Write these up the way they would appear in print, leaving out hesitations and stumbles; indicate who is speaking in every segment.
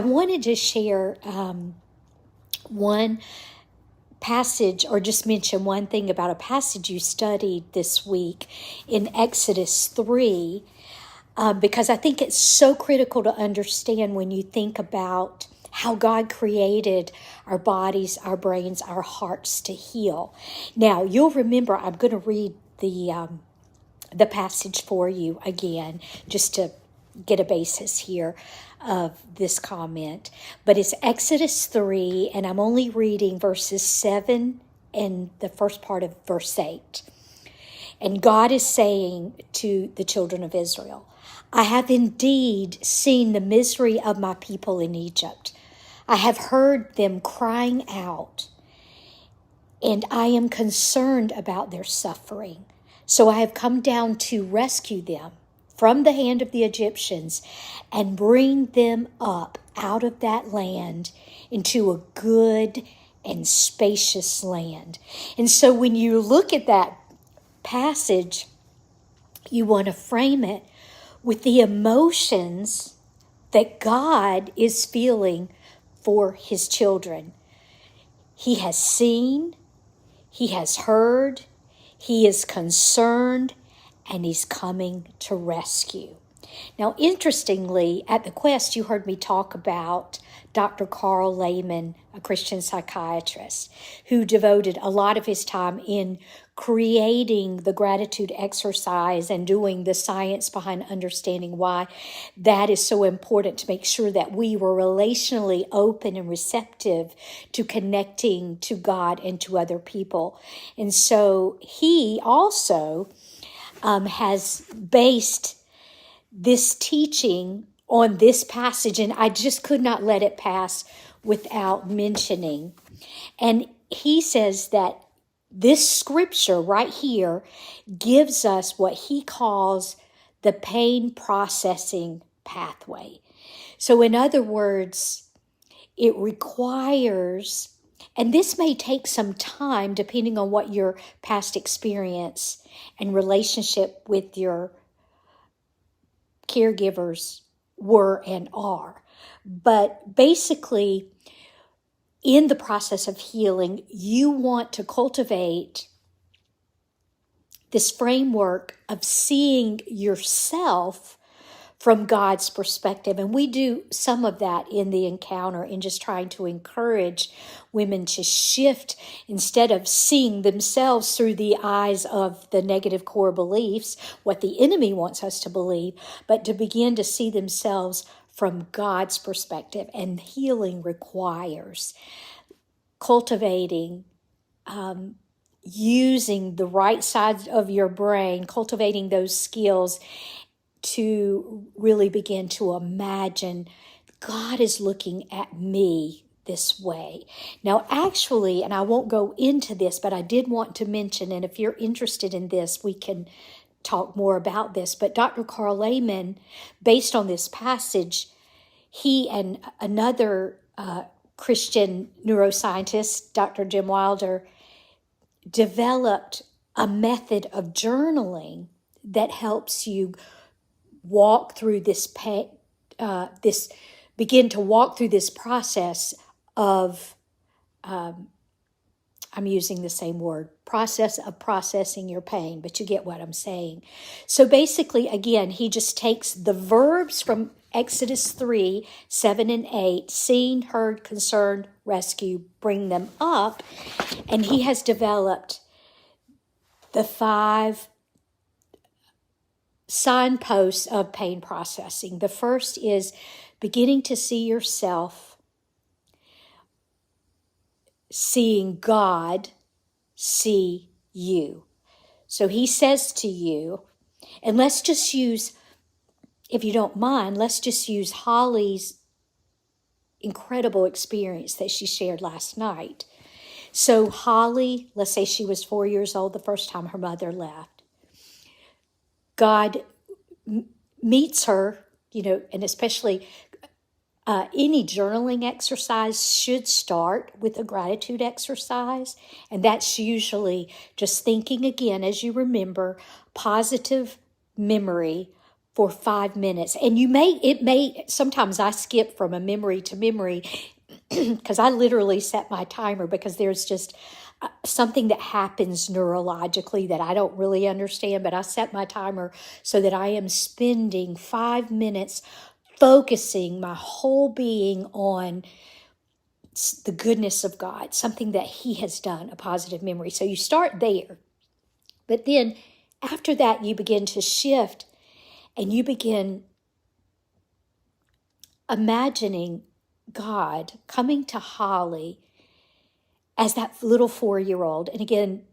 Speaker 1: I wanted to share one passage, or just mention one thing about a passage you studied this week in Exodus 3, because I think it's so critical to understand when you think about how God created our bodies, our brains, our hearts to heal. Now, you'll remember, I'm going to read the passage for you again, just to get a basis here of this comment. But it's Exodus 3, and I'm only reading verses 7 and the first part of verse 8. And God is saying to the children of Israel, I have indeed seen the misery of my people in Egypt. I have heard them crying out, and I am concerned about their suffering. So I have come down to rescue them from the hand of the Egyptians and bring them up out of that land into a good and spacious land. And so when you look at that passage, you want to frame it with the emotions that God is feeling for his children. He has seen, he has heard, he is concerned, and he's coming to rescue. Now, interestingly, at the Quest, you heard me talk about Dr. Karl Lehman, a Christian psychiatrist, who devoted a lot of his time in creating the gratitude exercise and doing the science behind understanding why that is so important, to make sure that we were relationally open and receptive to connecting to God and to other people. And so he also has based this teaching on this passage, and I just could not let it pass without mentioning. And he says that this scripture right here gives us what he calls the pain processing pathway. So in other words, it requires, and this may take some time depending on what your past experience and relationship with your caregivers were and are. But basically, in the process of healing, you want to cultivate this framework of seeing yourself from God's perspective. And we do some of that in the encounter, in just trying to encourage women to shift, instead of seeing themselves through the eyes of the negative core beliefs, what the enemy wants us to believe, but to begin to see themselves from God's perspective. And healing requires cultivating, using the right side of your brain, cultivating those skills to really begin to imagine God is looking at me this way. Now, actually, and I won't go into this, but I did want to mention, and if you're interested in this, we can talk more about this, but Dr. Karl Lehman, based on this passage, he and another Christian neuroscientist, Dr. Jim Wilder, developed a method of journaling that helps you walk through this begin to walk through this process of, I'm using the same word, process of processing your pain, but you get what I'm saying. So basically, again, he just takes the verbs from Exodus 3, 7 and 8, seen, heard, concerned, rescue, bring them up, and he has developed the 5 signposts of pain processing. The first is beginning to see yourself, seeing God see you. So he says to you, and let's just use, if you don't mind, let's just use Holly's incredible experience that she shared last night. So Holly, let's say she was 4 years old the first time her mother left. God meets her, and especially any journaling exercise should start with a gratitude exercise. And that's usually just thinking again, as you remember, positive memory, for 5 minutes. And sometimes I skip from a memory to memory because I literally set my timer because there's just something that happens neurologically that I don't really understand, but I set my timer so that I am spending 5 minutes focusing my whole being on the goodness of God, something that He has done, a positive memory. So you start there. But then after that, you begin to shift and you begin imagining God coming to Holly as that little 4-year-old. And again,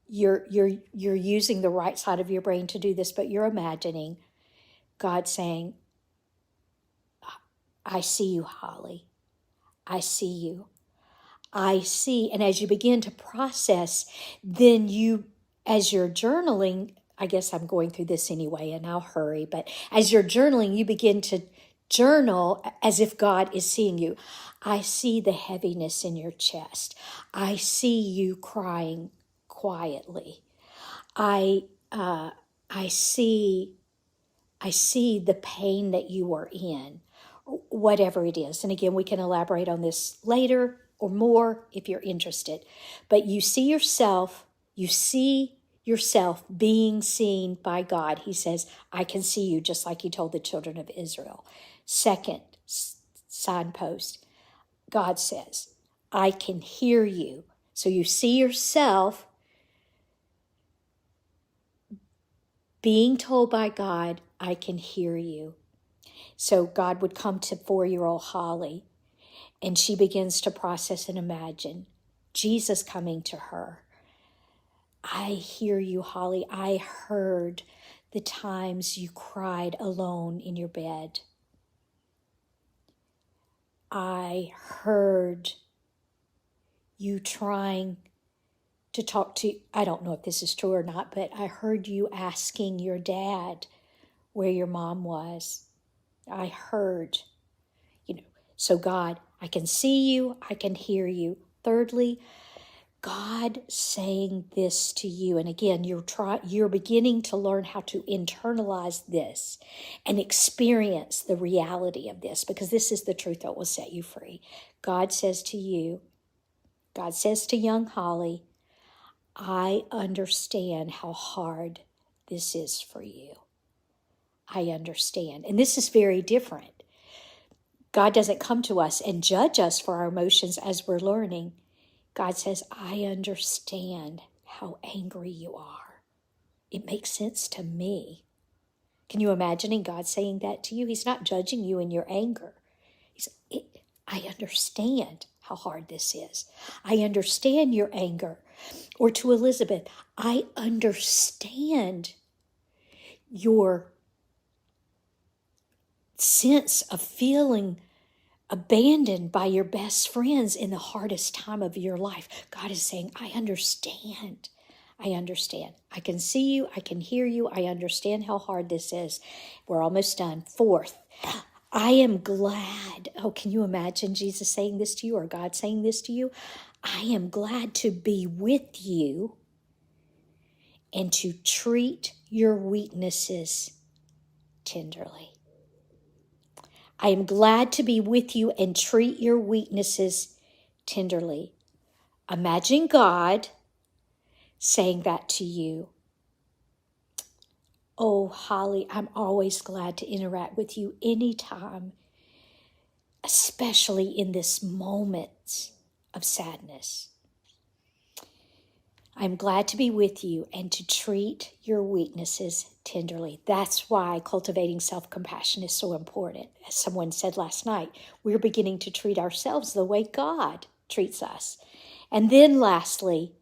Speaker 1: you're using the right side of your brain to do this, but you're imagining God saying, I see you, Holly. I see you. I see. And as you begin to process, then as you're journaling, I guess I'm going through this anyway, and I'll hurry, but as you're journaling, you begin to journal as if God is seeing you. I see the heaviness in your chest. I see you crying quietly. I see the pain that you are in, whatever it is. And again, we can elaborate on this later or more if you're interested. But you see yourself being seen by God. He says, I can see you, just like He told the children of Israel. Second signpost, God says, I can hear you. So you see yourself being told by God, I can hear you. So God would come to 4-year-old Holly, and she begins to process and imagine Jesus coming to her. I hear you, Holly. I heard the times you cried alone in your bed. I heard you trying to talk to, I don't know if this is true or not, but I heard you asking your dad where your mom was. I heard, so God, I can see you, I can hear you. Thirdly, God saying this to you. And again, you're beginning to learn how to internalize this and experience the reality of this, because this is the truth that will set you free. God says to you, God says to young Holly, I understand how hard this is for you. I understand. And this is very different. God doesn't come to us and judge us for our emotions as we're learning. God says, I understand how angry you are. It makes sense to me. Can you imagine God saying that to you? He's not judging you in your anger. I understand how hard this is. I understand your anger. Or to Elizabeth, I understand your sense of feeling abandoned by your best friends in the hardest time of your life. God is saying, I understand. I understand. I can see you. I can hear you. I understand how hard this is. We're almost done. Fourth, I am glad. Oh, can you imagine Jesus saying this to you or God saying this to you? I am glad to be with you and to treat your weaknesses tenderly. I am glad to be with you and treat your weaknesses tenderly. Imagine God saying that to you. Oh, Holly, I'm always glad to interact with you anytime, especially in this moment of sadness. I'm glad to be with you and to treat your weaknesses tenderly. That's why cultivating self-compassion is so important. As someone said last night, we're beginning to treat ourselves the way God treats us. And then lastly,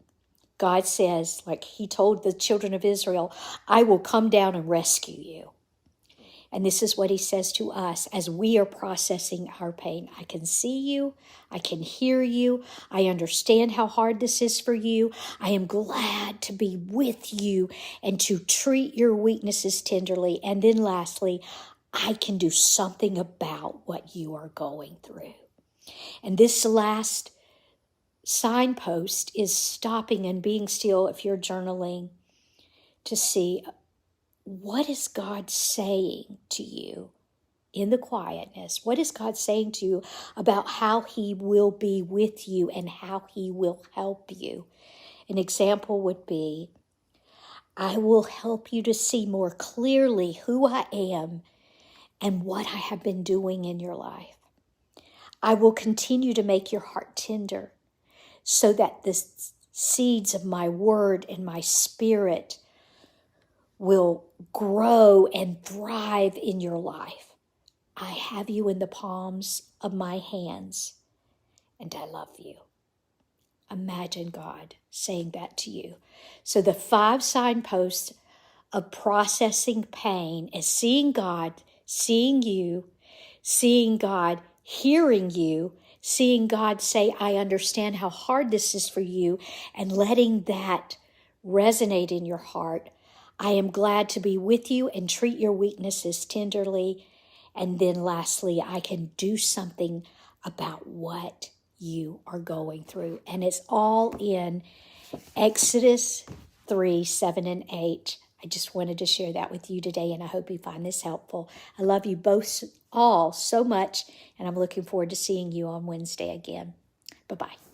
Speaker 1: God says, like He told the children of Israel, I will come down and rescue you. And this is what He says to us as we are processing our pain. I can see you. I can hear you. I understand how hard this is for you. I am glad to be with you and to treat your weaknesses tenderly. And then lastly, I can do something about what you are going through. And this last signpost is stopping and being still if you're journaling to see what is God saying to you in the quietness? What is God saying to you about how he will be with you and how he will help you? An example would be, I will help you to see more clearly who I am and what I have been doing in your life. I will continue to make your heart tender so that the seeds of my word and my spirit will grow and thrive in your life. I have you in the palms of my hands, and I love you. Imagine God saying that to you. So the 5 signposts of processing pain is seeing God, seeing you, seeing God, hearing you, seeing God say, I understand how hard this is for you, and letting that resonate in your heart. I am glad to be with you and treat your weaknesses tenderly. And then lastly, I can do something about what you are going through. And it's all in Exodus 3, 7, and 8. I just wanted to share that with you today, and I hope you find this helpful. I love you both all so much, and I'm looking forward to seeing you on Wednesday again. Bye-bye.